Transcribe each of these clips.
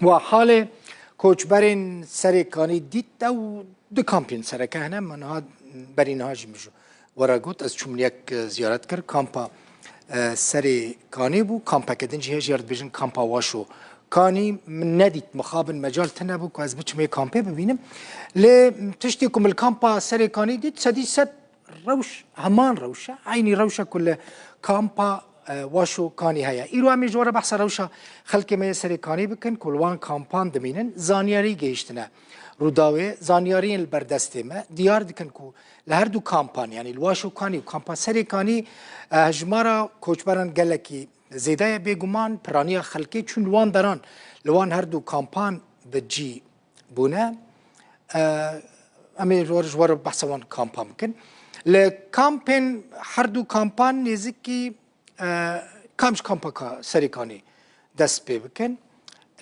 و حال کوچبرین سرکانی دید او دو کامپین سرکه هنه من ها برین هاجی میشو ورا گوت از چون یک زیارت کرد کامپا سرکانی بو کامپا کدن جه زیارت بیشن کامپا واشو کانی من ندید مخابن مجال تنبو که از بچه می کامپه ببینم لی تشتی کم الکامپا سرکانی دید سدی ست روش همان روشه عینی روشه کل کامپا واشو کانی هیا ایرو همی جوره بحث روشا خلق می سرکانی بکن کلوان کامپان دمینن زانیاری گیشتنه روداوی زانیاری البردسته ما دیار دکن کو لهر دو کامپان یعنی الواشو کانی و کامپان سرکانی هجمارا کوچبران گلکی زیده بیگمان پرانی خلقی چون لوان دران لوان هر دو کامپان بجی بونه امی جوره بحث وان کامپان بکن لکامپین هر دو کامپان نزدیکی کامش کامپا سرکانی دست پی بکن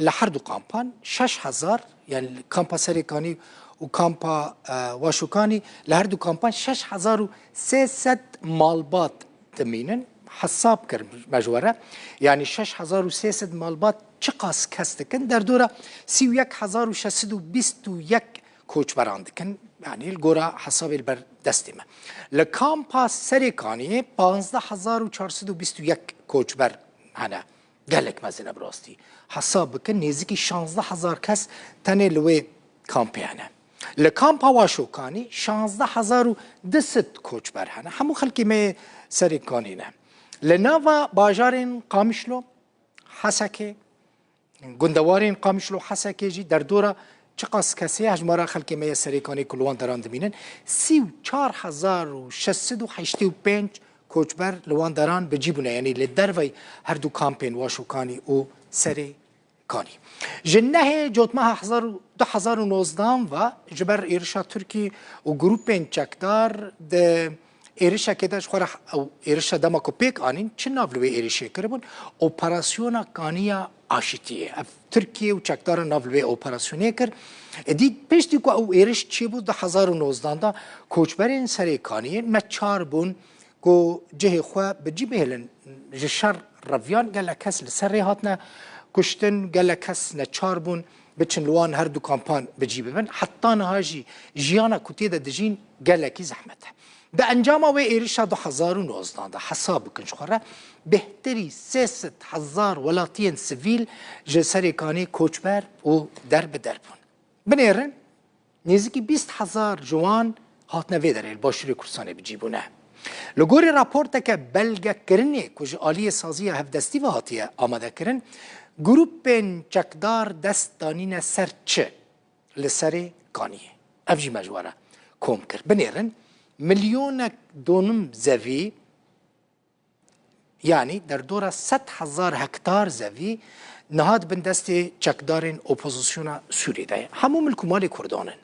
لهر دو کامپان 6000 یعنی کامپا سرکانی و کامپا واشوکانی لهر دو کامپان 6300 مالبات دمینن حساب کرد مجوره یعنی 6300 مالبات چقاس کستکن در دوره 31621 کوچبران دکن یعنی الگورا حساب البر دستیم لکامپا سرکانی 15421 کوچبر هنه گلک مزنه براستی حساب بکن نزدیکی 16000 کس تنه لوی کامپی هنه لکامپا واشوکانی 16200 کوچبر هنه همو خلکی می سرکانی نه لناوا باجارین قامشلو حسکه گندوارین قامشلو حسکه جی در دوره چقاس کسی هجمارا خلکی می سرکانی کلوان دران دمینن 34685 کوچبر لوان دران بجیبونه یعنی لدروی هر دو کامپین واشوکانی و سرکانی جنه جوتمه 2019 و جبر ایرشا ترکی و گروپین چکدار ده ایرشا که داشت خورا او ایرشا دما کوپیک آنین چه نافلوی ایرشا کربون اپراسیونا کانیا آشتیه ترکیه و چکدار نافلوی اپراسیونی کر دید پیشتی که او ایرش چی بود 2019 دا کوچبرین سرکانی مچار بون کو جه خو بجی بهلن جشر رویان گله کس لسر هاتنا کشتن گله کس نچار بون بچن لوان هر دو کامپان بجی ببن حتی نهاجی جیانا کتی دا دجین گله کی زحمته به انجام و ایرشا 2019 دا حساب کنش خوره بهتری 300000 ولاتین سویل جسرکانی کوچبر و در بون بنیرن نزدیکی 20000 جوان هاتنا ویدره الباشوری کرسانه بجیبونه لگوری راپورت که بلگه کرنه کج آلی سازی هفدستی و هاتیه آماده کرن گروپین چکدار دست دانین سر چه لسر کانیه افجی مجواره کوم کرد بنیرن میلیون دونم زوی یعنی در دوره 100,000 هکتار زوی نهاد بن دست چکدارین اپوزیسیون سوریه ده همو ملکومال کردانن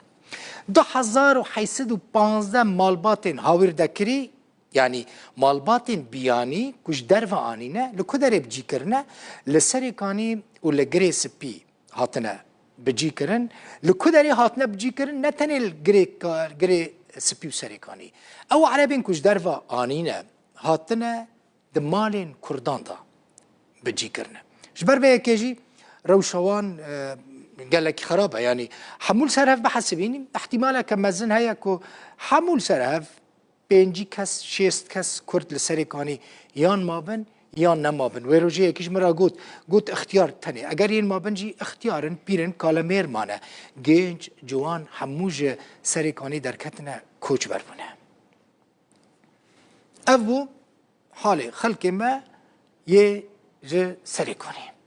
2815 مالباتین هاویر دکری یعنی مالباتین بیانی کش در و آنینه لکدر بجی کرنه لسرکانی و لگری سپی هاتنه بجی کرن لکدری هاتنه بجی کرن نتنه لگری سپی و سرکانی او عربین کش در و آنینه هاتنه دمالین کردان دا بجی کرنه جبر به یکیجی روشوان قالك خرابه يعني حمول سرهف بحسبيني احتمالا كمزن هيا كو حمول سرهف بينجي كس شيست كس كرد لسريكاني يان مابن يان نمابن ويروجيه كيش مرا قوت اختيار تاني اگر ين مابن جي اختيارن بيرن كالامير مانا جينج جوان حموج سريكاني در كتنا كوچ بربونه ابو حالي خلق ما يه سريكاني